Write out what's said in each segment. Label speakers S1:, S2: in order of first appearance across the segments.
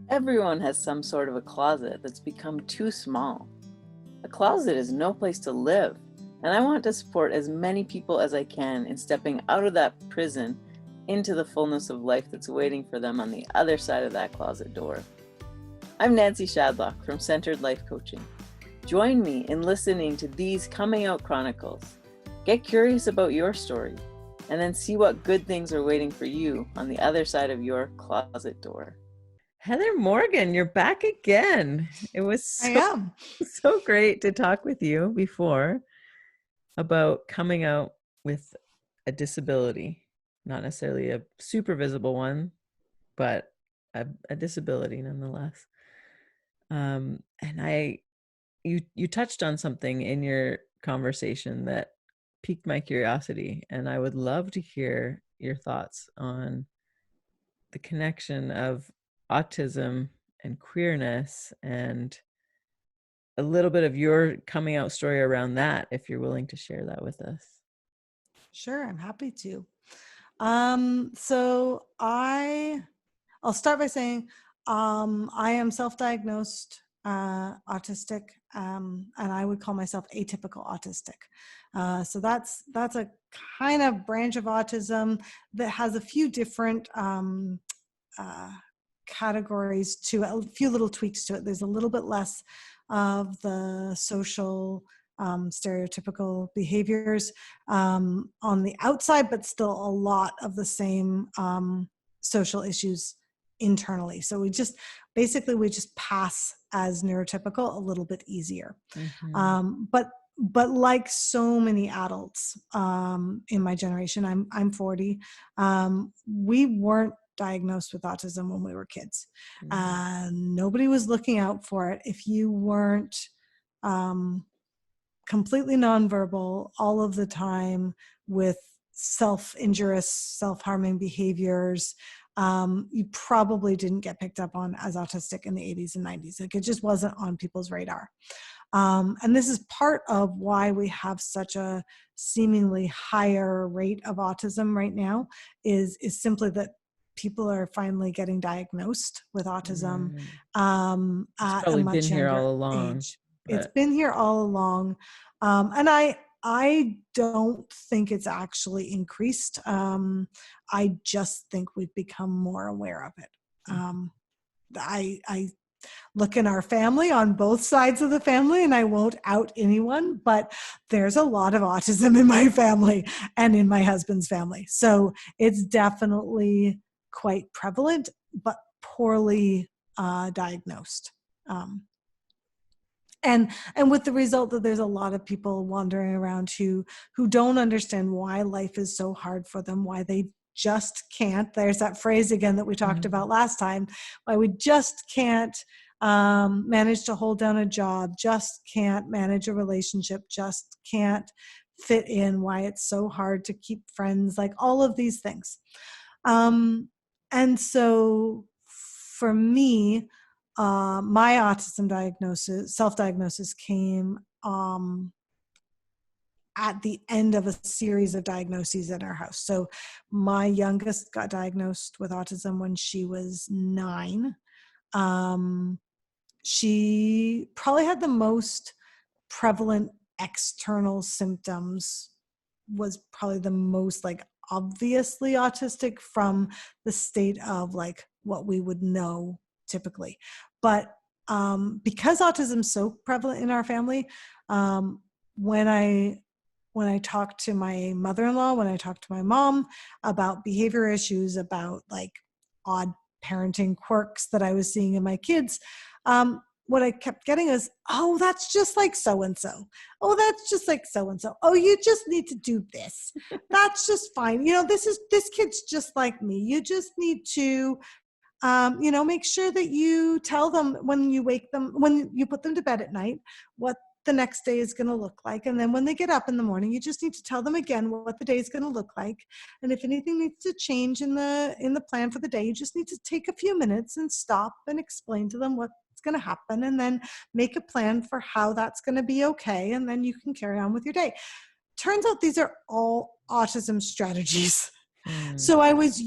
S1: Everyone has some sort of a closet that's become too small. A closet is no place to live, and I want to support as many people as I can in stepping out of that prison into the fullness of life that's waiting for them on the other side of that closet door. I'm Nancy Shadlock from Centered Life Coaching. Join me in listening to these Coming Out Chronicles. Get curious about your story, and then see what good things are waiting for you on the other side of your closet door. Heather Morgan, you're back again. It was
S2: I am.
S1: so great to talk with you before about coming out with a disability, not necessarily a super visible one, but a disability nonetheless. And you touched on something in your conversation that piqued my curiosity, and I would love to hear your thoughts on the connection of autism and queerness, and a little bit of your coming out story around that, if you're willing to share that with us.
S2: Sure, I'm happy to. So I'll start by saying I am self-diagnosed autistic, and I would call myself atypical autistic. So that's a kind of branch of autism that has a few different categories to it, a few little tweaks to it. There's a little bit less of the social stereotypical behaviors on the outside, but still a lot of the same social issues internally. So we just pass as neurotypical a little bit easier.
S1: Mm-hmm.
S2: But like so many adults in my generation, I'm 40, we weren't diagnosed with autism when we were kids. Nobody was looking out for it. If you weren't completely nonverbal all of the time with self-injurious, self-harming behaviors, you probably didn't get picked up on as autistic in the 80s and 90s. Like, it just wasn't on people's radar. And this is part of why we have such a seemingly higher rate of autism right now, is simply that people are finally getting diagnosed with autism at a much younger age. It's been here all along. And I don't think it's actually increased. I just think we've become more aware of it. I look in our family, on both sides of the family, and I won't out anyone, but there's a lot of autism in my family and in my husband's family. So it's definitely quite prevalent, but poorly diagnosed. And with the result that there's a lot of people wandering around who don't understand why life is so hard for them, why they just can't. There's that phrase again that we talked about last time, why we just can't manage to hold down a job, just can't manage a relationship, just can't fit in, why it's so hard to keep friends, like all of these things. And so for me, my autism diagnosis, self-diagnosis, came at the end of a series of diagnoses in our house. So my youngest got diagnosed with autism when she was 9. She probably had the most prevalent external symptoms, was probably the most like obviously autistic from the state of like what we would know typically. But because autism is so prevalent in our family, when I talked to my mother-in-law, when I talked to my mom about behavior issues, about like odd parenting quirks that I was seeing in my kids, what I kept getting is, oh, that's just like so-and-so. Oh, that's just like so-and-so. Oh, you just need to do this. That's just fine. You know, this kid's just like me. You just need to, make sure that you tell them when you wake them, when you put them to bed at night, what the next day is going to look like. And then when they get up in the morning, you just need to tell them again what the day is going to look like. And if anything needs to change in the plan for the day, you just need to take a few minutes and stop and explain to them what's going to happen, and then make a plan for how that's going to be okay. And then you can carry on with your day. Turns out these are all autism strategies.
S1: Mm.
S2: So I was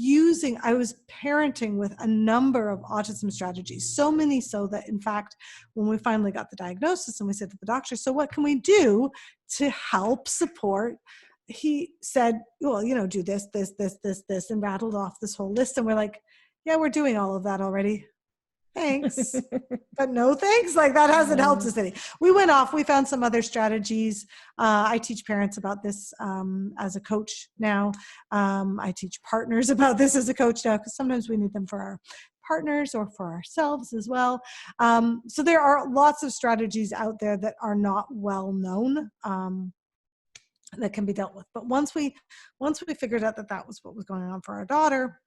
S2: parenting with a number of autism strategies, so many so that, in fact, when we finally got the diagnosis and we said to the doctor, so what can we do to help support? He said, well, do this, and rattled off this whole list. And we're like, yeah, we're doing all of that already. Thanks. But no thanks. Like, that hasn't helped us any. We went off, we found some other strategies. I teach parents about this as a coach now. I teach partners about this as a coach now, because sometimes we need them for our partners or for ourselves as well. So there are lots of strategies out there that are not well known, that can be dealt with. But once we figured out that that was what was going on for our daughter,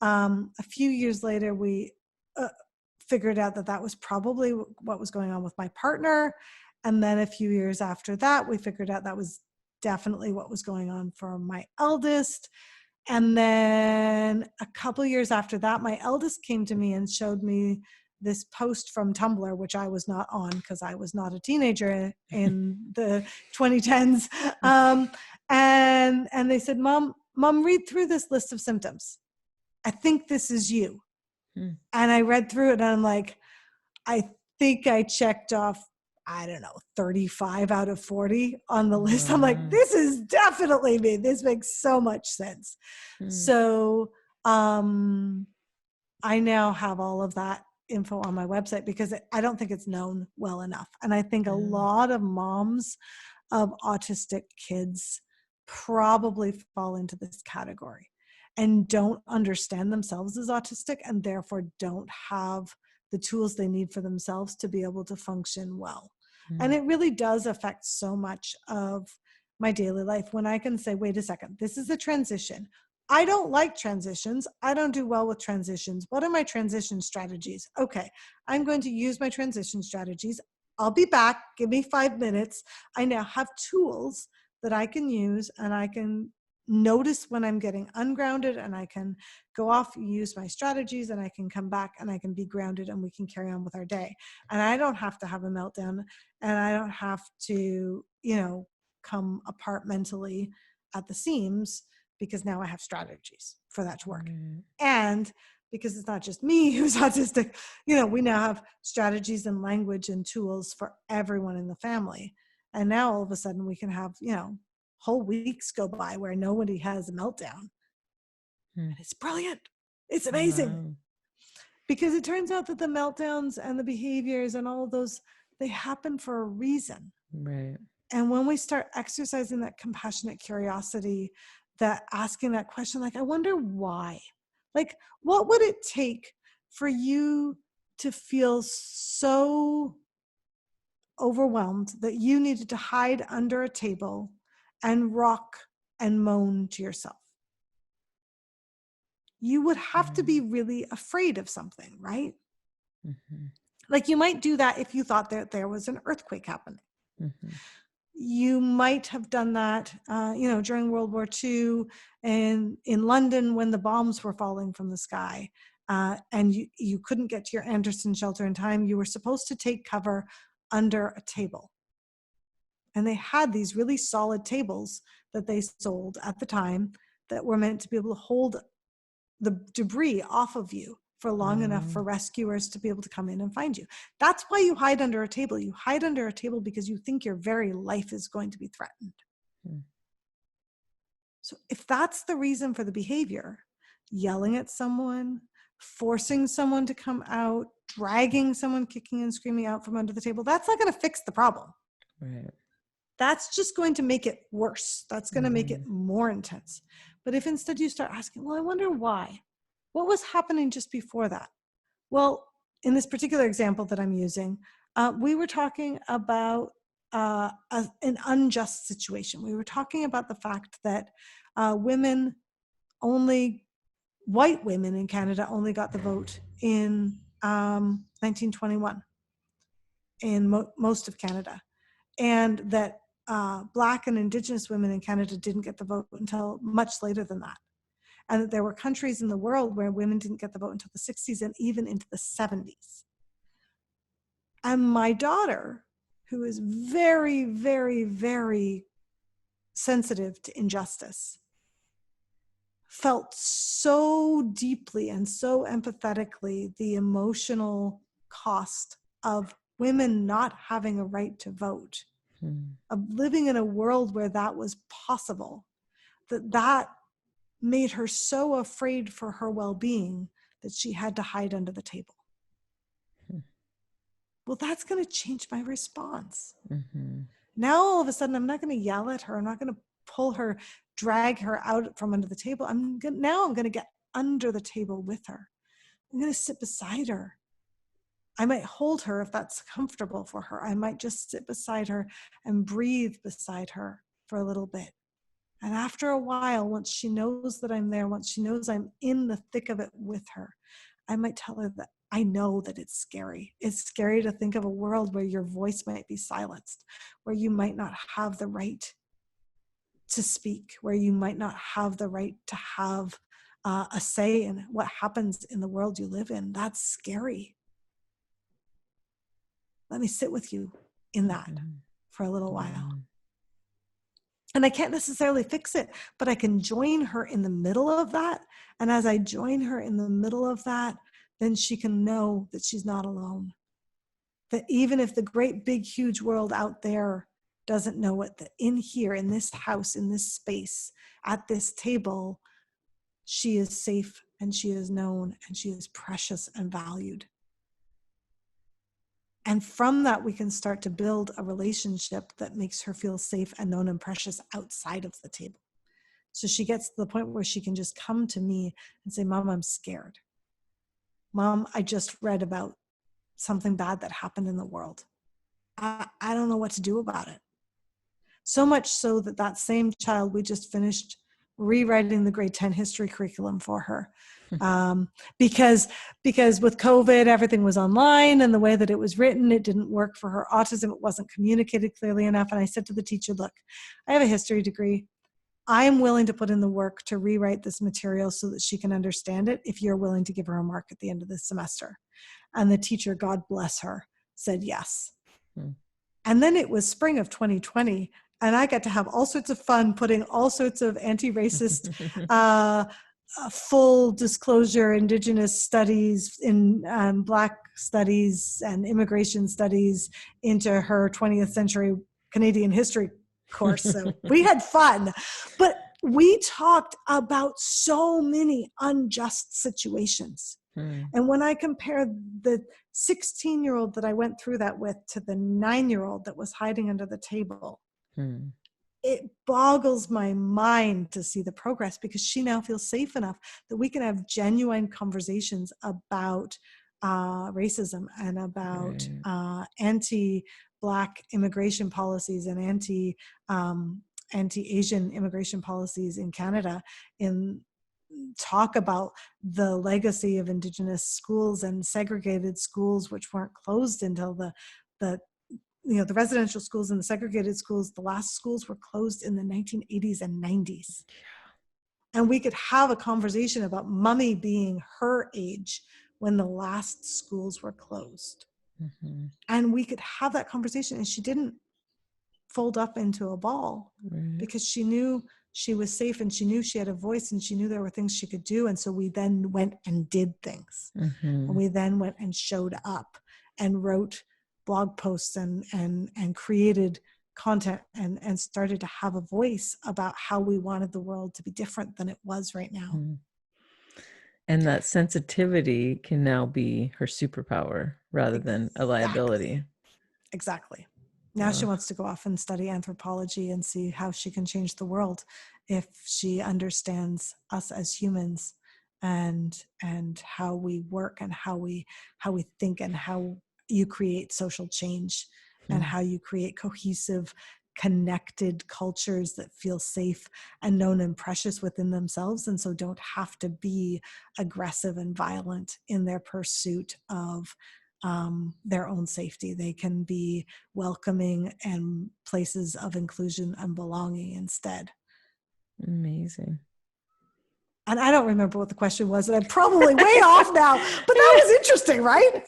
S2: a few years later, we figured out that that was probably what was going on with my partner. And then a few years after that, we figured out that was definitely what was going on for my eldest. And then a couple of years after that, my eldest came to me and showed me this post from Tumblr, which I was not on because I was not a teenager in the 2010s. And they said, Mom, read through this list of symptoms. I think this is you. And I read through it and I'm like, I think I checked off, 35 out of 40 on the list. I'm like, this is definitely me. This makes so much sense. So I now have all of that info on my website because I don't think it's known well enough. And I think a lot of moms of autistic kids probably fall into this category and don't understand themselves as autistic and therefore don't have the tools they need for themselves to be able to function well. And it really does affect so much of my daily life when I can say, wait a second, this is a transition. I don't like transitions. I don't do well with transitions. What are my transition strategies? Okay, I'm going to use my transition strategies. I'll be back. Give me 5 minutes. I now have tools that I can use, and I can notice when I'm getting ungrounded, and I can go off, use my strategies, and I can come back and I can be grounded and we can carry on with our day. And I don't have to have a meltdown, and I don't have to, come apart mentally at the seams, because now I have strategies for that to work. And because it's not just me who's autistic, we now have strategies and language and tools for everyone in the family. And now all of a sudden we can have, whole weeks go by where nobody has a meltdown. And it's brilliant. It's amazing. Wow. Because it turns out that the meltdowns and the behaviors and all of those, they happen for a reason.
S1: Right.
S2: And when we start exercising that compassionate curiosity, that asking that question, like, I wonder why, like, what would it take for you to feel so overwhelmed that you needed to hide under a table and rock and moan to yourself? You would have to be really afraid of something, right? Like, you might do that if you thought that there was an earthquake happening. You might have done that, during World War II and in London when the bombs were falling from the sky, and you couldn't get to your Anderson shelter in time. You were supposed to take cover under a table. And they had these really solid tables that they sold at the time that were meant to be able to hold the debris off of you for long enough for rescuers to be able to come in and find you. That's why you hide under a table. You hide under a table because you think your very life is going to be threatened. So if that's the reason for the behavior, yelling at someone, forcing someone to come out, dragging someone kicking and screaming out from under the table, that's not going to fix the problem.
S1: Right.
S2: That's just going to make it worse. That's going to make it more intense. But if instead you start asking, well, I wonder why. What was happening just before that? Well, in this particular example that I'm using, we were talking about an unjust situation. We were talking about the fact that white women in Canada only got the vote in 1921 in most of Canada, and that Black and Indigenous women in Canada didn't get the vote until much later than that. And that there were countries in the world where women didn't get the vote until the 60s and even into the 70s. And my daughter, who is very, very, very sensitive to injustice, felt so deeply and so empathetically the emotional cost of women not having a right to vote, of living in a world where that was possible, that made her so afraid for her well-being that she had to hide under the table. Well, that's going to change my response. Now, all of a sudden, I'm not going to yell at her. I'm not going to pull her, drag her out from under the table. Now I'm going to get under the table with her. I'm going to sit beside her. I might hold her if that's comfortable for her. I might just sit beside her and breathe beside her for a little bit. And after a while, once she knows that I'm there, once she knows I'm in the thick of it with her, I might tell her that I know that it's scary. It's scary to think of a world where your voice might be silenced, where you might not have the right to speak, where you might not have the right to have a say in what happens in the world you live in. That's scary. Let me sit with you in that for a little while. And I can't necessarily fix it, but I can join her in the middle of that. And as I join her in the middle of that, then she can know that she's not alone. That even if the great, big, huge world out there doesn't know it, that in here, in this house, in this space, at this table, she is safe and she is known and she is precious and valued. And from that, we can start to build a relationship that makes her feel safe and known and precious outside of the table. So she gets to the point where she can just come to me and say, Mom, I'm scared. Mom, I just read about something bad that happened in the world. I don't know what to do about it. So much so that that same child, we just finished rewriting the grade 10 history curriculum for her. Because with COVID, everything was online, and the way that it was written, it didn't work for her autism. It wasn't communicated clearly enough. And I said to the teacher, look, I have a history degree. I am willing to put in the work to rewrite this material so that she can understand it if you're willing to give her a mark at the end of the semester. And the teacher, God bless her, said yes. And then it was spring of 2020, and I got to have all sorts of fun putting all sorts of anti-racist, full disclosure Indigenous studies in Black studies and immigration studies into her 20th century Canadian history course. So we had fun, but we talked about so many unjust situations. And when I compare the 16-year-old that I went through that with to the 9-year-old that was hiding under the table, it boggles my mind to see the progress, because she now feels safe enough that we can have genuine conversations about racism and about anti-Black immigration policies and anti-Asian immigration policies in Canada, in talk about the legacy of Indigenous schools and segregated schools, which weren't closed until the residential schools and the segregated schools, the last schools were closed in the 1980s and 90s. And we could have a conversation about Mummy being her age when the last schools were closed. And we could have that conversation, and she didn't fold up into a ball because she knew she was safe, and she knew she had a voice, and she knew there were things she could do. And so we then went and did things. And we then went and showed up and wrote blog posts and created content and started to have a voice about how we wanted the world to be different than it was right now.
S1: And that sensitivity can now be her superpower rather than a liability.
S2: Exactly. Now she wants to go off and study anthropology and see how she can change the world if she understands us as humans and how we work and how we think and how you create social change and how you create cohesive, connected cultures that feel safe and known and precious within themselves, and so don't have to be aggressive and violent in their pursuit of their own safety. They can be welcoming and places of inclusion and belonging instead.
S1: Amazing.
S2: And I don't remember what the question was, and I'm probably way off now, but that was interesting, right?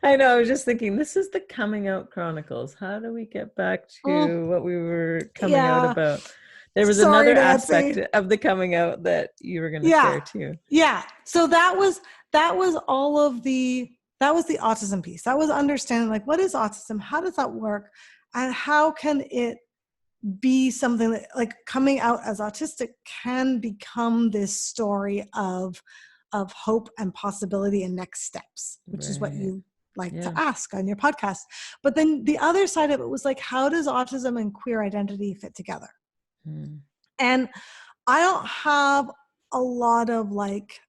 S1: I know. I was just thinking, this is the coming out chronicles. How do we get back to what we were coming out about? There was
S2: Sorry,
S1: another aspect
S2: Nancy.
S1: of the coming out that you were going to
S2: Yeah.
S1: share too.
S2: Yeah. So that was all of that was the autism piece. That was understanding like, what is autism? How does that work? And how can it be something that, like, coming out as autistic can become this story of hope and possibility and next steps, which is what
S1: Right.
S2: you like to
S1: Yeah.
S2: ask on your podcast. But then the other side of it was like, how does autism and queer identity fit together?
S1: Mm.
S2: And I don't have a lot of like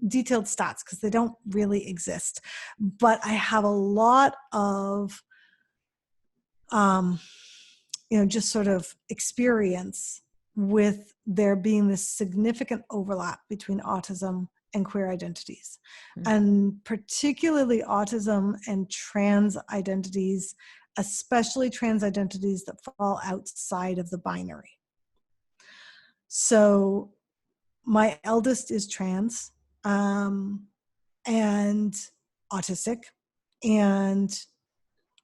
S2: detailed stats because they don't really exist, but I have a lot of just sort of experience with there being this significant overlap between autism and queer identities, and particularly autism and trans identities, especially trans identities that fall outside of the binary. So my eldest is trans and autistic, and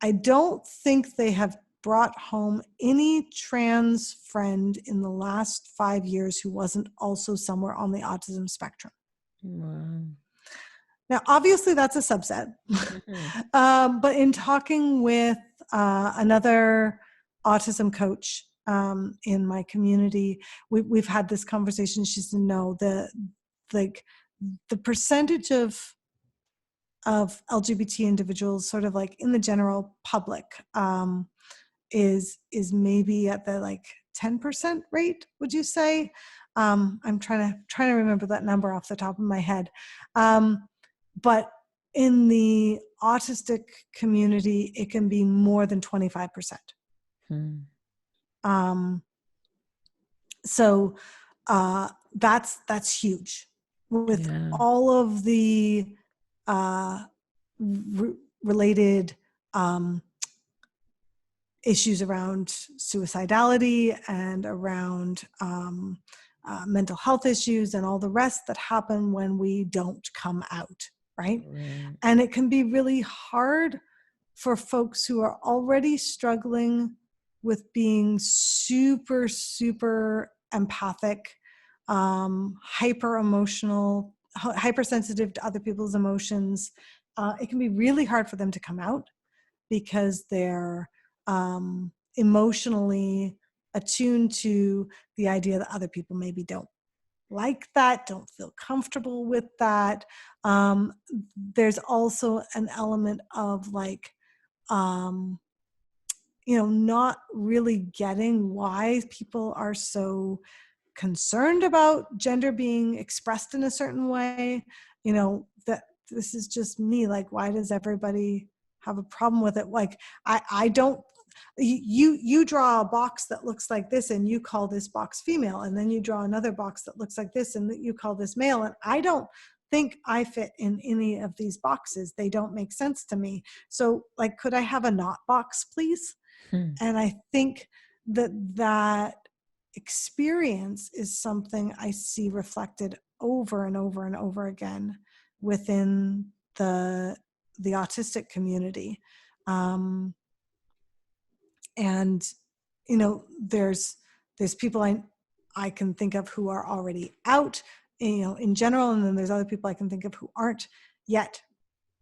S2: I don't think they have brought home any trans friend in the last 5 years who wasn't also somewhere on the autism spectrum.
S1: Wow.
S2: Now, obviously, that's a subset. But in talking with another autism coach in my community, we've had this conversation. She said, no, the percentage of LGBT individuals sort of like in the general public is maybe at the like 10% rate, would you say? I'm trying to remember that number off the top of my head. But in the autistic community, it can be more than 25%. So that's huge with all of the related issues around suicidality and around mental health issues and all the rest that happen when we don't come out, right? And it can be really hard for folks who are already struggling with being super, super empathic, hyper emotional, hypersensitive to other people's emotions. It can be really hard for them to come out because they're emotionally attuned to the idea that other people maybe don't like that, don't feel comfortable with that. There's also an element of like, not really getting why people are so concerned about gender being expressed in a certain way, that this is just me. Like, why does everybody have a problem with it? Like, I don't, you draw a box that looks like this and you call this box female, and then you draw another box that looks like this and that you call this male. And I don't think I fit in any of these boxes. They don't make sense to me. So like, could I have a not box, please? And I think that experience is something I see reflected over and over and over again within the autistic community. And there's people I can think of who are already out, in general, and then there's other people I can think of who aren't yet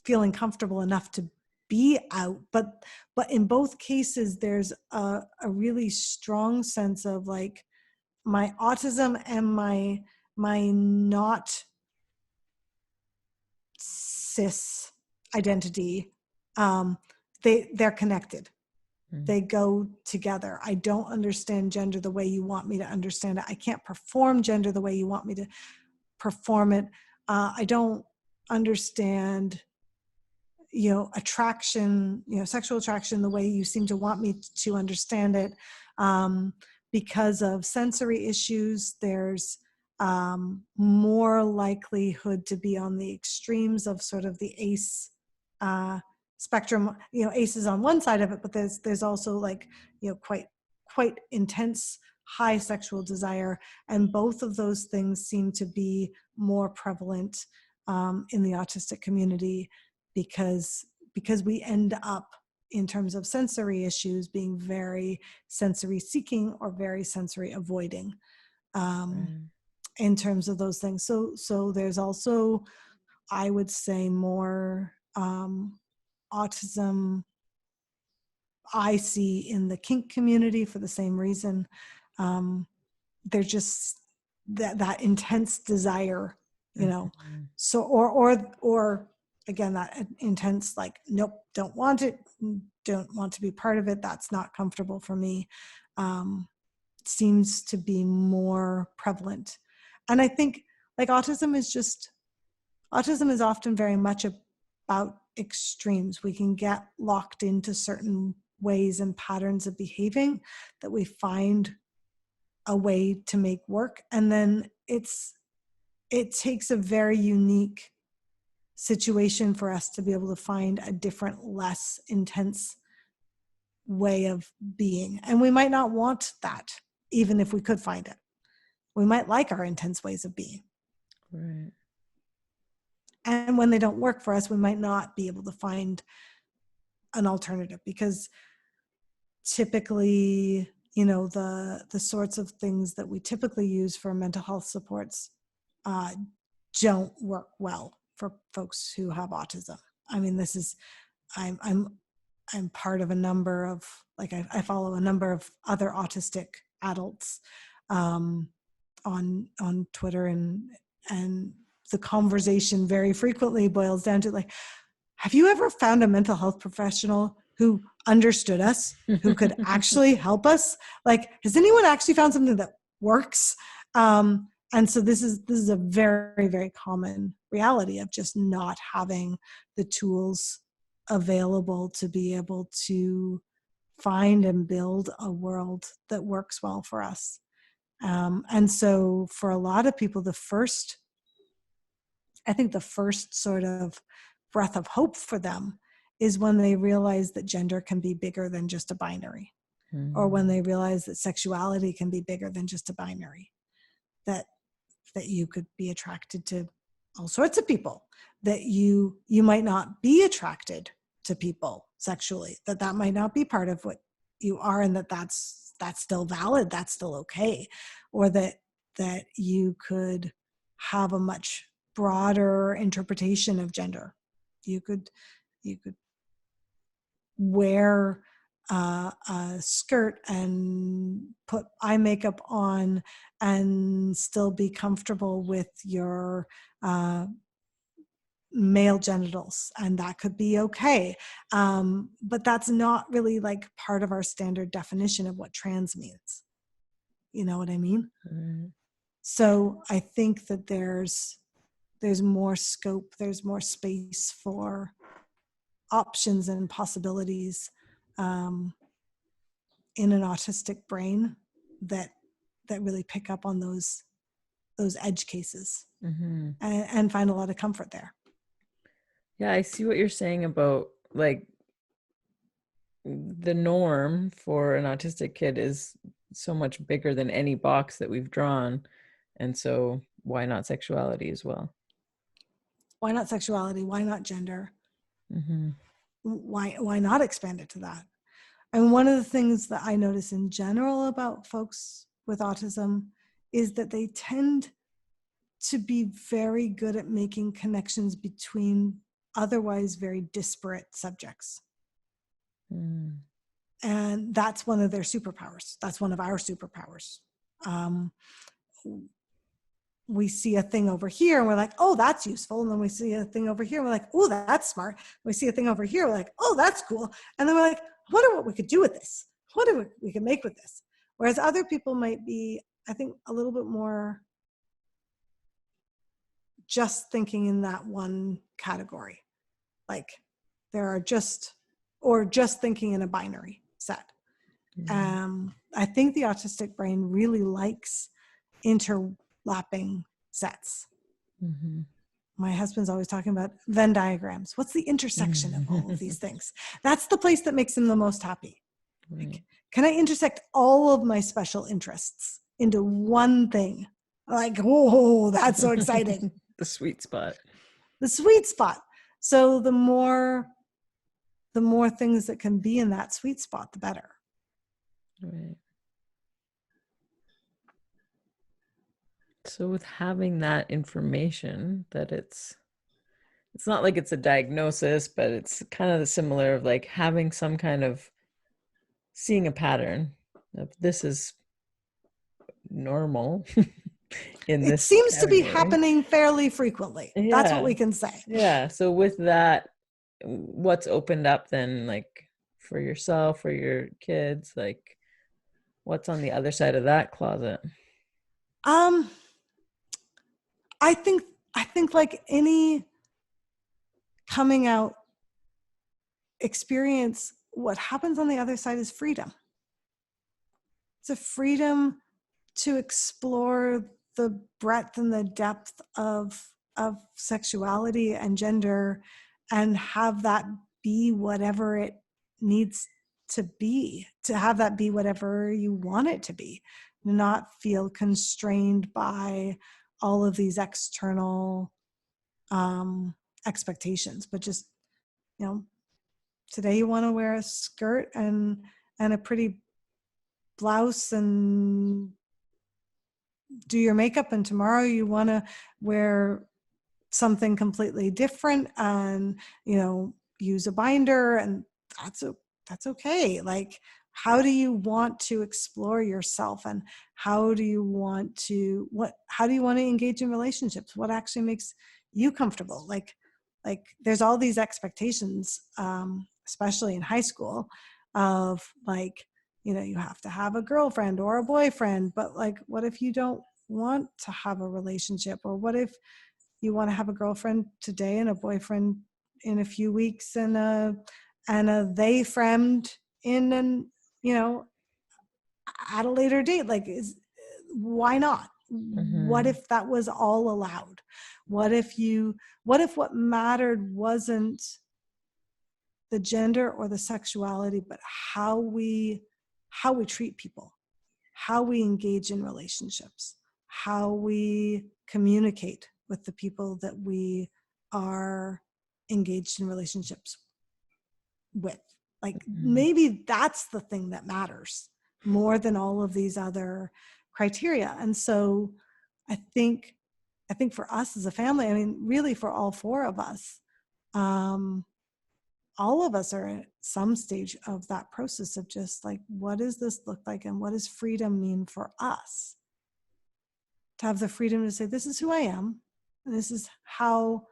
S2: feeling comfortable enough to be out, but in both cases there's a really strong sense of like, my autism and my not cis identity, they're connected. They go together. I don't understand gender the way you want me to understand it. I can't perform gender the way you want me to perform it. I don't understand attraction, sexual attraction the way you seem to want me to understand it. Because of sensory issues, there's more likelihood to be on the extremes of sort of the ACE spectrum. ACE is on one side of it, but there's also like, quite intense high sexual desire, and both of those things seem to be more prevalent in the autistic community, because we end up in terms of sensory issues, being very sensory seeking or very sensory avoiding, in terms of those things. So there's also, I would say, more autism I see in the kink community for the same reason. They're just that intense desire, you know. So or again, that intense, like, nope, don't want it, don't want to be part of it, that's not comfortable for me, seems to be more prevalent. And I think, like, autism is often very much about extremes. We can get locked into certain ways and patterns of behaving that we find a way to make work, and then it takes a very unique situation for us to be able to find a different, less intense way of being. And we might not want that, even if we could find it. We might like our intense ways of being.
S1: Right.
S2: And when they don't work for us, we might not be able to find an alternative, because typically, you know, the sorts of things that we typically use for mental health supports don't work well for folks who have autism. I mean, this is, I'm part of a number of, like, I follow a number of other autistic adults on Twitter, and the conversation very frequently boils down to, like, have you ever found a mental health professional who understood us, who could actually help us? Like, has anyone actually found something that works? And so this is a very, very common reality of just not having the tools available to be able to find and build a world that works well for us. And so for a lot of people, I think the first sort of breath of hope for them is when they realize that gender can be bigger than just a binary, or when they realize that sexuality can be bigger than just a binary, that you could be attracted to all sorts of people, that you might not be attracted to people sexually, that might not be part of what you are, and that's still valid, that's still okay, or that you could have a much broader interpretation of gender. You could wear a skirt and put eye makeup on and still be comfortable with your male genitals, and that could be okay. But that's not really, like, part of our standard definition of what trans means. You know what I mean? So I think that there's more scope, there's more space for options and possibilities in an autistic brain that really pick up on those edge cases, and find a lot of comfort there.
S1: Yeah, I see what you're saying about, like, the norm for an autistic kid is so much bigger than any box that we've drawn. And so why not sexuality as well?
S2: Why not sexuality? Why not gender? Why not expand it to that? And one of the things that I notice in general about folks with autism is that they tend to be very good at making connections between otherwise very disparate subjects. And that's one of their superpowers. That's one of our superpowers. We see a thing over here and we're like, oh, that's useful. And then we see a thing over here and we're like, oh, that's smart. We see a thing over here, we're like, oh, that's cool. And then we're like, I wonder what we could do with this. What do we can make with this? Whereas other people might be, I think, a little bit more just thinking in that one category. Like, just thinking in a binary set. I think the autistic brain really likes interlapping sets. My husband's always talking about Venn diagrams. What's the intersection of all of these things? That's the place that makes him the most happy. Like, can I intersect all of my special interests into one thing? Like, oh, that's so exciting.
S1: The sweet spot.
S2: The sweet spot. So the more the more things that can be in that sweet spot, the better.
S1: Right. So with having that information that it's not like it's a diagnosis, but it's kind of similar of like having some kind of seeing a pattern of this is normal in
S2: It
S1: this
S2: seems to be
S1: category.
S2: happening fairly frequently. That's what
S1: Yeah.
S2: we can say.
S1: Yeah. So with that, what's opened up then, like for yourself or your kids, like what's on the other side of that closet?
S2: Um, I think like any coming out experience, what happens on the other side is freedom. It's a freedom to explore the breadth and the depth of sexuality and gender, and have that be whatever it needs to be, to have that be whatever you want it to be, not feel constrained by all of these external expectations, but just, you know, today you want to wear a skirt and a pretty blouse and do your makeup, and tomorrow you want to wear something completely different and, you know, use a binder, and that's okay. Like, how do you want to explore yourself, and how do you want to engage in relationships? What actually makes you comfortable? Like there's all these expectations, especially in high school, of like, you know, you have to have a girlfriend or a boyfriend, but like, what if you don't want to have a relationship? Or what if you want to have a girlfriend today and a boyfriend in a few weeks, and a they friend in, and, you know, at a later date? Like, why not? What if that was all allowed? What if what mattered wasn't the gender or the sexuality, but how we treat people, how we engage in relationships, how we communicate with the people that we are engaged in relationships with? Like, maybe that's the thing that matters more than all of these other criteria. And so I think for us as a family, I mean, really for all four of us, all of us are at some stage of that process of just like, what does this look like, and what does freedom mean for us? To have the freedom to say, this is who I am, and this is how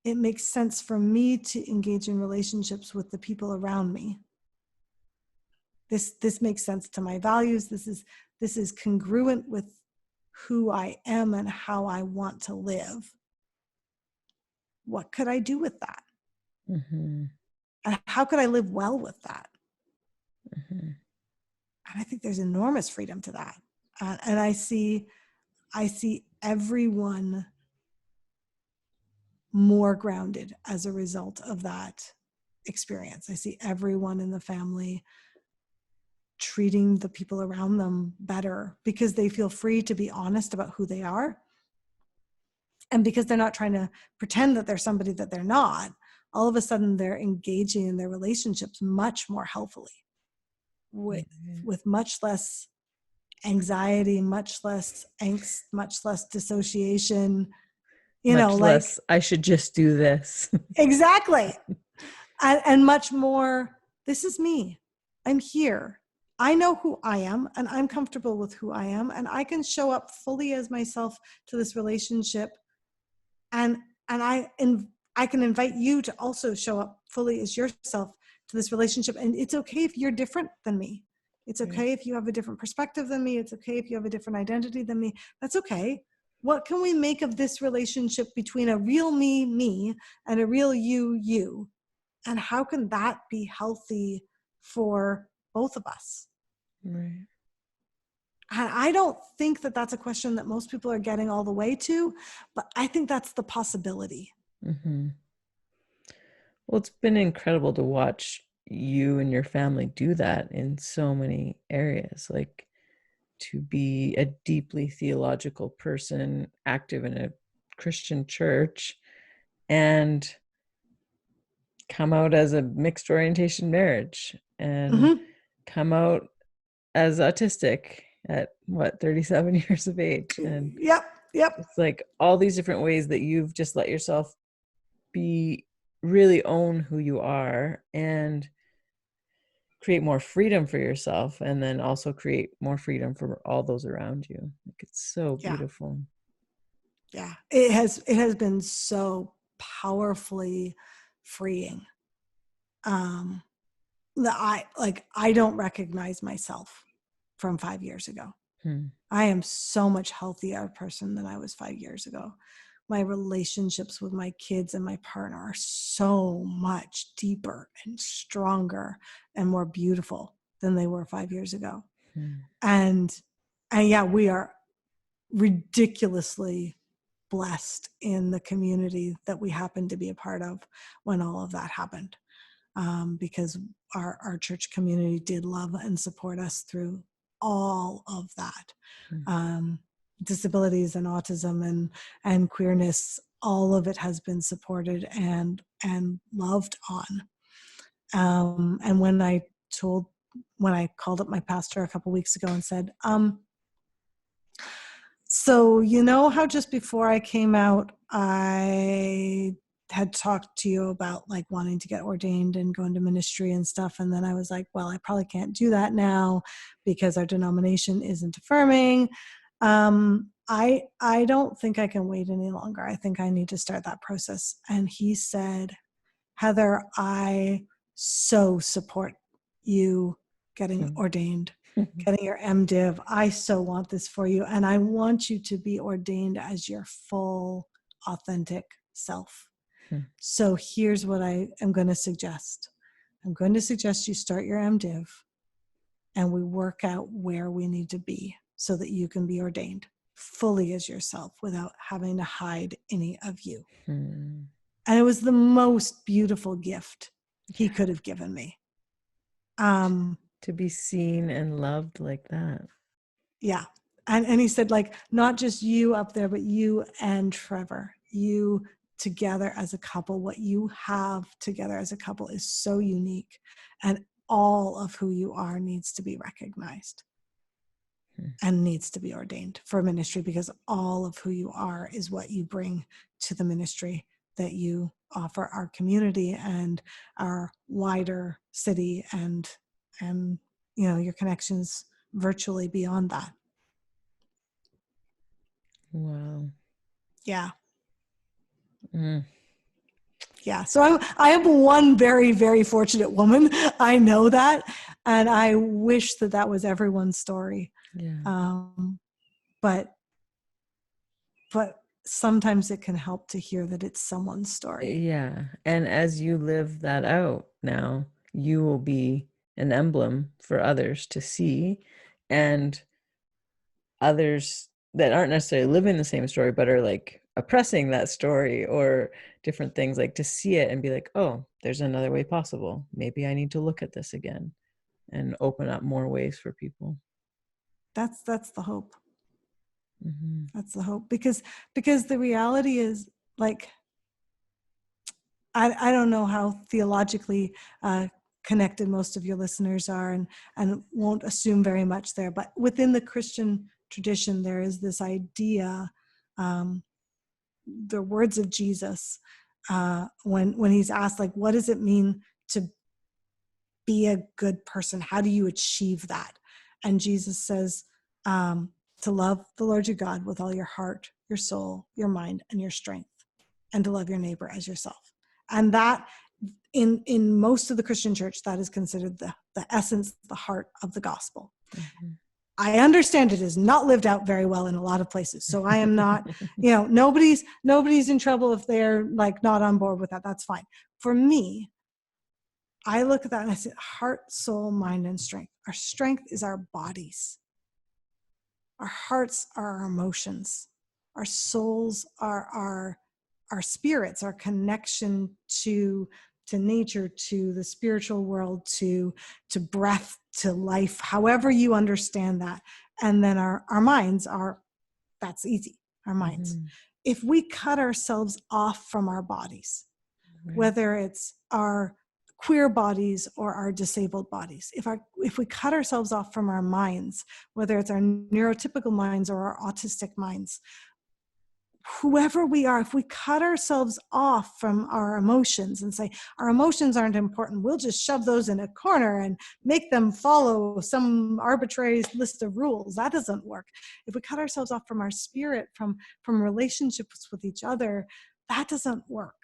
S2: it makes sense for me to engage in relationships with the people around me. This makes sense to my values. This is congruent with who I am and how I want to live. What could I do with that?
S1: Mm-hmm.
S2: And how could I live well with that?
S1: Mm-hmm.
S2: And I think there's enormous freedom to that. And I see everyone more grounded as a result of that experience. I see everyone in the family treating the people around them better because they feel free to be honest about who they are. And because they're not trying to pretend that they're somebody that they're not, all of a sudden they're engaging in their relationships much more healthily, with much less anxiety, much less angst, much less dissociation, you
S1: Much
S2: know, like,
S1: less, I should just do this.
S2: exactly. And much more, this is me. I'm here. I know who I am, and I'm comfortable with who I am, and I can show up fully as myself to this relationship. And I can invite you to also show up fully as yourself to this relationship. And it's okay if you're different than me. It's okay if you have a different perspective than me. It's okay if you have a different identity than me. That's okay. What can we make of this relationship between a real me, and a real you? And how can that be healthy for both of us?
S1: Right.
S2: And I don't think that that's a question that most people are getting all the way to, but I think that's the possibility.
S1: Mm-hmm. Well, it's been incredible to watch you and your family do that in so many areas. Like, to be a deeply theological person, active in a Christian church, and come out as a mixed orientation marriage and
S2: Mm-hmm.
S1: come out as autistic at what, 37 years of age. And
S2: Yep. Yep.
S1: it's like all these different ways that you've just let yourself be, really own who you are and create more freedom for yourself, and then also create more freedom for all those around you. Like, it's so
S2: Yeah.
S1: beautiful.
S2: Yeah. It has been so powerfully freeing. That I don't recognize myself from 5 years ago. I am so much healthier person than I was 5 years ago. My relationships with my kids and my partner are so much deeper and stronger and more beautiful than they were 5 years ago. And yeah, we are ridiculously blessed in the community that we happen to be a part of when all of that happened. Because our church community did love and support us through all of that. Disabilities and autism and queerness, all of it has been supported and loved on. And when I called up my pastor a couple weeks ago and said, so you know how just before I came out, I had talked to you about like wanting to get ordained and go into ministry and stuff. And then I was like, well, I probably can't do that now because our denomination isn't affirming. I don't think I can wait any longer. I think I need to start that process. And he said, Heather, I so support you getting ordained, getting your MDiv. I so want this for you. And I want you to be ordained as your full, authentic self. So here's what I am going to suggest. I'm going to suggest you start your MDiv and we work out where we need to be so that you can be ordained fully as yourself without having to hide any of you. And it was the most beautiful gift he could have given me.
S1: To be seen and loved like that.
S2: Yeah. And he said, like, not just you up there, but you and Trevor, you together as a couple, what you have together as a couple is so unique. And all of who you are needs to be recognized and needs to be ordained for ministry, because all of who you are is what you bring to the ministry that you offer our community and our wider city and you know, your connections virtually beyond that.
S1: Wow.
S2: Yeah. Yeah. So I am one very, very fortunate woman. I know that. And I wish that that was everyone's story.
S1: Yeah.
S2: But sometimes it can help to hear that it's someone's story.
S1: Yeah. And as you live that out now, you will be an emblem for others to see, and others that aren't necessarily living the same story, but are like oppressing that story or different things, like to see it and be like, oh, there's another way possible. Maybe I need to look at this again and open up more ways for people.
S2: That's the hope. That's the hope, because the reality is, like, I don't know how theologically connected most of your listeners are, and won't assume very much there, but within the Christian tradition there is this idea, the words of Jesus, when he's asked, like, what does it mean to be a good person? How do you achieve that? And Jesus says, to love the Lord your God with all your heart, your soul, your mind, and your strength, and to love your neighbor as yourself. And that, in most of the Christian church, that is considered the essence, the heart of the gospel. I understand it is not lived out very well in a lot of places. So I am not, you know, nobody's in trouble if they're like not on board with that. That's fine. For me, I look at that and I say, heart, soul, mind, and strength. Our strength is our bodies. Our hearts are our emotions. Our souls are our spirits, our connection to nature, to the spiritual world, to breath, to life, however you understand that. And then our minds are, that's easy, our minds. If we cut ourselves off from our bodies,
S1: Right.
S2: whether it's our queer bodies or our disabled bodies. If we cut ourselves off from our minds, whether it's our neurotypical minds or our autistic minds, whoever we are, if we cut ourselves off from our emotions and say our emotions aren't important, we'll just shove those in a corner and make them follow some arbitrary list of rules, that doesn't work. If we cut ourselves off from our spirit, from relationships with each other, that doesn't work,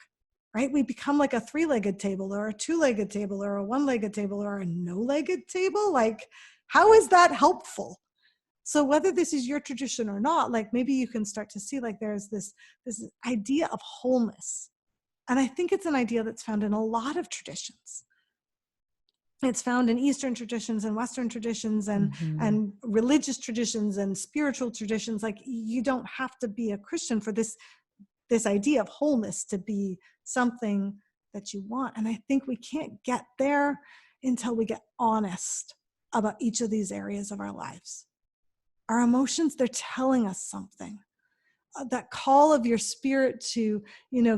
S2: right? We become like a three-legged table or a two-legged table or a one-legged table or a no-legged table. Like, how is that helpful? So whether this is your tradition or not, like maybe you can start to see like there's this idea of wholeness. And I think it's an idea that's found in a lot of traditions. It's found in Eastern traditions and Western traditions and religious traditions and spiritual traditions. Like, you don't have to be a Christian for this idea of wholeness to be something that you want. And I think we can't get there until we get honest about each of these areas of our lives. Our emotions, they're telling us something. That call of your spirit to,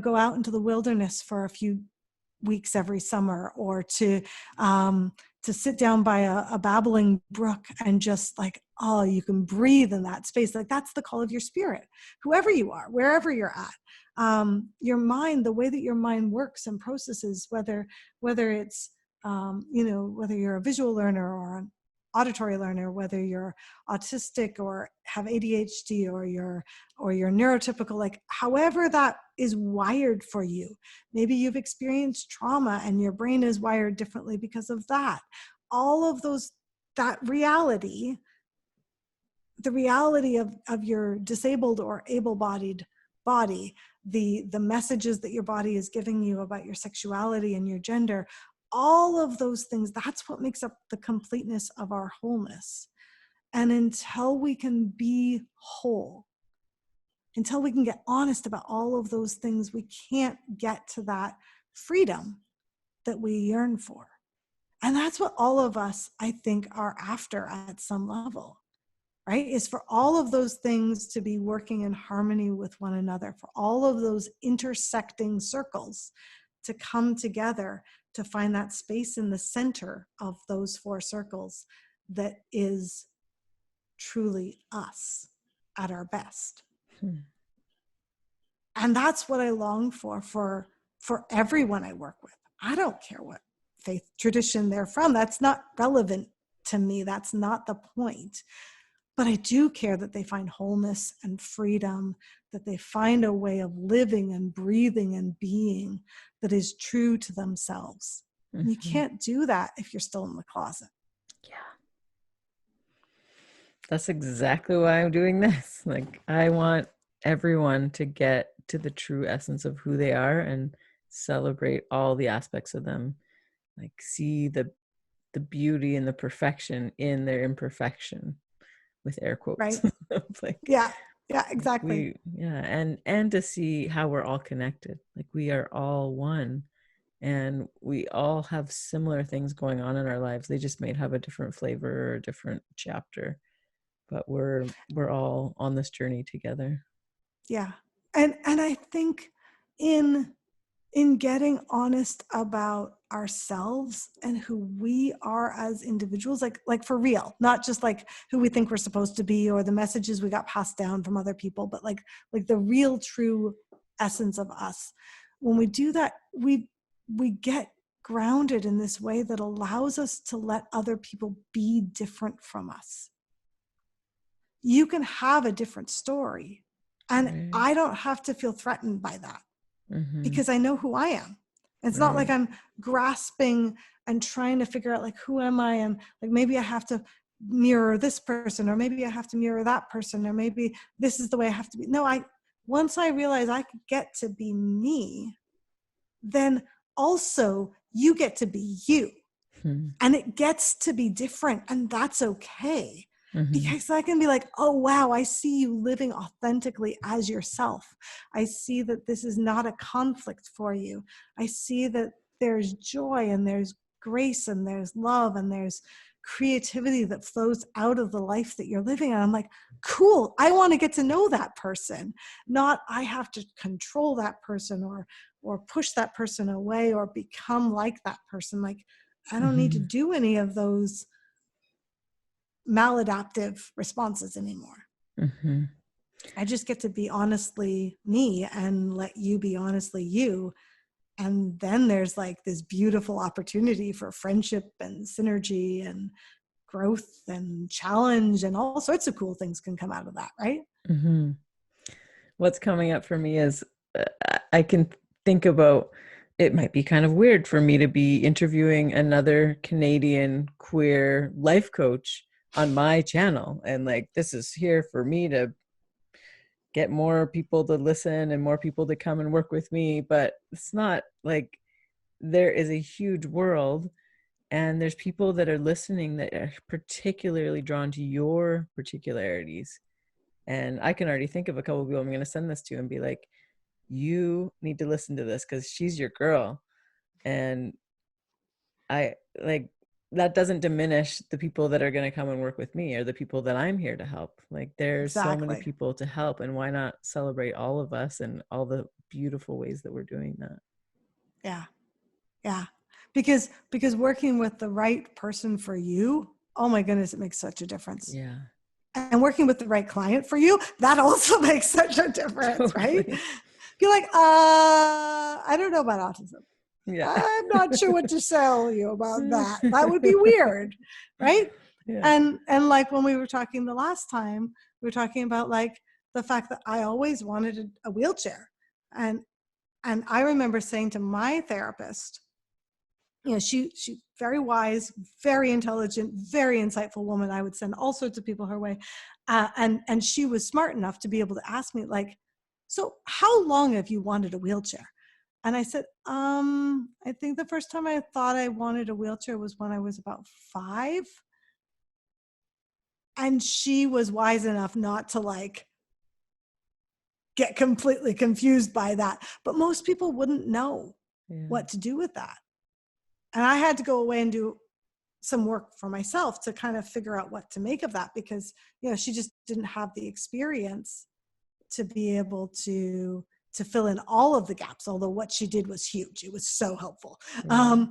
S2: go out into the wilderness for a few weeks every summer, or to sit down by a babbling brook and just like, oh, you can breathe in that space. Like, that's the call of your spirit, whoever you are, wherever you're at. Your mind, the way that your mind works and processes, whether it's, whether you're a visual learner or an auditory learner, whether you're autistic or have ADHD or you're neurotypical, like however that is wired for you. Maybe you've experienced trauma and your brain is wired differently because of that. All of those, that reality, the reality of your disabled or able-bodied body, the messages that your body is giving you about your sexuality and your gender, all of those things, that's what makes up the completeness of our wholeness. And until we can be whole, until we can get honest about all of those things, we can't get to that freedom that we yearn for. And that's what all of us, I think, are after at some level, right? Is for all of those things to be working in harmony with one another, for all of those intersecting circles to come together, to find that space in the center of those four circles that is truly us at our best. And that's what I long for everyone I work with. I don't care what faith tradition they're from. That's not relevant to me. That's not the point. But I do care that they find wholeness and freedom, that they find a way of living and breathing and being that is true to themselves. And you can't do that if you're still in the closet.
S1: Yeah. That's exactly why I'm doing this. Like, I want everyone to get to the true essence of who they are and celebrate all the aspects of them. Like, see the beauty and the perfection in their imperfection, with air quotes.
S2: Right.
S1: Like,
S2: yeah, exactly.
S1: And to see how we're all connected. Like, we are all one, and we all have similar things going on in our lives. They just may have a different flavor or a different chapter, but we're all on this journey together.
S2: Yeah. And I think in getting honest about ourselves and who we are as individuals, like for real, not just like who we think we're supposed to be or the messages we got passed down from other people, but like the real true essence of us. When we do that, we get grounded in this way that allows us to let other people be different from us. You can have a different story, and
S1: Right.
S2: I don't have to feel threatened by that. Because I know who I am. It's not like I'm grasping and trying to figure out like, who am I? And like, maybe I have to mirror this person, or maybe I have to mirror that person, or maybe this is the way I have to be. No, once I realize I can get to be me, then also you get to be you. And it gets to be different, and that's okay. Because I can be like, oh, wow, I see you living authentically as yourself. I see that this is not a conflict for you. I see that there's joy and there's grace and there's love and there's creativity that flows out of the life that you're living. And I'm like, cool, I want to get to know that person. Not I have to control that person or push that person away or become like that person. Like, I don't need to
S1: Mm-hmm.
S2: do any of those maladaptive responses anymore.
S1: Mm-hmm.
S2: I just get to be honestly me and let you be honestly you. And then there's like this beautiful opportunity for friendship and synergy and growth and challenge, and all sorts of cool things can come out of that, right?
S1: Mm-hmm. What's coming up for me is I can think about, it might be kind of weird for me to be interviewing another Canadian queer life coach on my channel. And like, this is here for me to get more people to listen and more people to come and work with me. But it's not like, there is a huge world, and there's people that are listening that are particularly drawn to your particularities. And I can already think of a couple of people I'm going to send this to and be like, you need to listen to this because she's your girl. And I like, that doesn't diminish the people that are going to come and work with me or the people that I'm here to help. Like, there's so many
S2: Exactly.
S1: people to help, and why not celebrate all of us and all the beautiful ways that we're doing that.
S2: Yeah. Yeah. Because working with the right person for you, oh my goodness, it makes such a difference.
S1: Yeah.
S2: And working with the right client for you, that also makes such a difference, right?
S1: Totally.
S2: Be like, I don't know about autism.
S1: Yeah.
S2: I'm not sure what to tell you about that. That would be weird, right?
S1: Yeah.
S2: And like when we were talking the last time, we were talking about like the fact that I always wanted a wheelchair. And I remember saying to my therapist, you know, she very wise, very intelligent, very insightful woman. I would send all sorts of people her way. And she was smart enough to be able to ask me like, so how long have you wanted a wheelchair? And I said, I think the first time I thought I wanted a wheelchair was when I was about 5. And she was wise enough not to like get completely confused by that. But most people wouldn't know
S1: Yeah.
S2: what to do with that. And I had to go away and do some work for myself to kind of figure out what to make of that, because, you know, she just didn't have the experience to be able to fill in all of the gaps, although what she did was huge. It was so helpful.
S1: Yeah.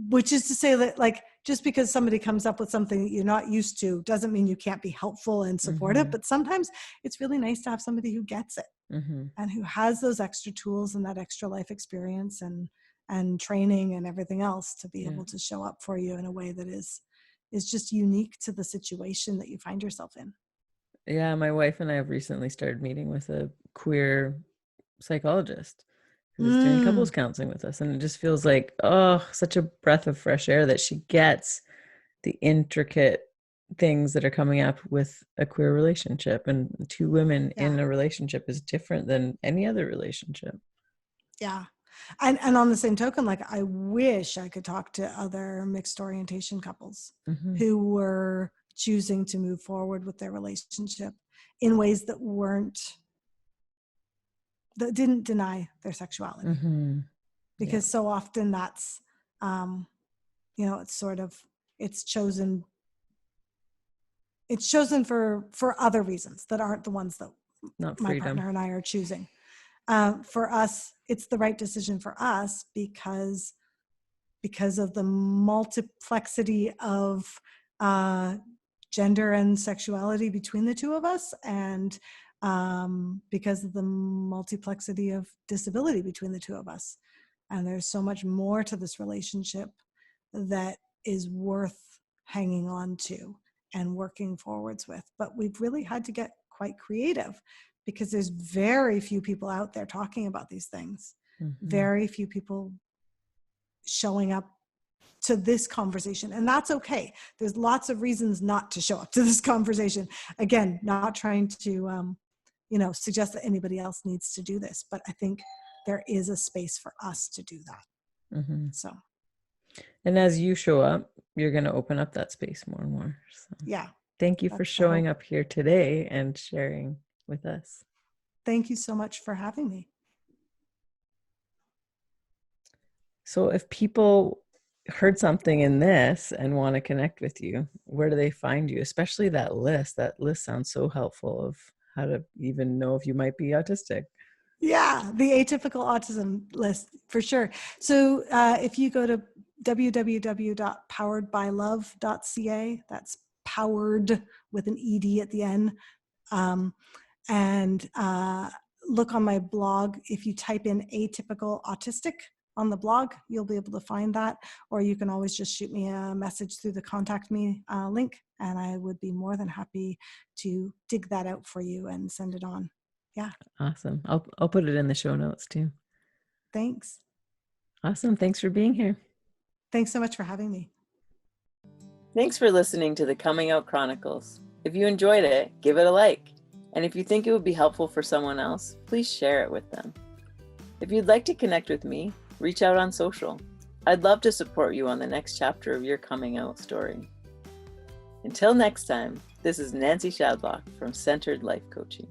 S2: Which is to say that like, just because somebody comes up with something that you're not used to doesn't mean you can't be helpful and supportive.
S1: Mm-hmm.
S2: But sometimes it's really nice to have somebody who gets it
S1: Mm-hmm.
S2: and who has those extra tools and that extra life experience and training and everything else to be
S1: Yeah.
S2: able to show up for you in a way that is just unique to the situation that you find yourself in.
S1: Yeah, my wife and I have recently started meeting with a queer psychologist who's doing couples
S2: Mm,
S1: counseling with us. And it just feels like, oh, such a breath of fresh air that she gets the intricate things that are coming up with a queer relationship. And two women
S2: yeah,
S1: in a relationship is different than any other relationship.
S2: yeah. And on the same token, like I wish I could talk to other mixed orientation couples
S1: Mm-hmm.
S2: who were choosing to move forward with their relationship in ways that didn't deny their sexuality,
S1: Mm-hmm. Yeah.
S2: because so often that's um, you know, it's chosen for other reasons that aren't the ones that
S1: Not
S2: my
S1: freedom.
S2: partner and I are choosing. For us, it's the right decision for us because of the multiplexity of uh, gender and sexuality between the two of us, and because of the multiplexity of disability between the two of us. And there's so much more to this relationship that is worth hanging on to and working forwards with. But we've really had to get quite creative because there's very few people out there talking about these things,
S1: Mm-hmm.
S2: very few people showing up to this conversation. And that's okay. There's lots of reasons not to show up to this conversation. Again, not trying to suggest that anybody else needs to do this, but I think there is a space for us to do that.
S1: Mm-hmm.
S2: So
S1: And as you show up, you're going to open up that space more and more. So
S2: yeah,
S1: thank you for
S2: that's the
S1: showing
S2: hope.
S1: up here today and sharing with us.
S2: Thank you so much for having me.
S1: So if people heard something in this and want to connect with you, where do they find you? Especially that list. That list sounds so helpful of how to even know if you might be autistic.
S2: Yeah, the atypical autism list for sure. So if you go to www.poweredbylove.ca, that's powered with an ed at the end, and look on my blog. If you type in atypical autistic on the blog, you'll be able to find that, or you can always just shoot me a message through the contact me link, and I would be more than happy to dig that out for you and send it on. Yeah.
S1: Awesome. I'll put it in the show notes too.
S2: Thanks.
S1: Awesome. Thanks for being here.
S2: Thanks so much for having me.
S1: Thanks for listening to the Coming Out Chronicles. If you enjoyed it, give it a like. And if you think it would be helpful for someone else, please share it with them. If you'd like to connect with me, reach out on social. I'd love to support you on the next chapter of your coming out story. Until next time, this is Nancy Shadlock from Centered Life Coaching.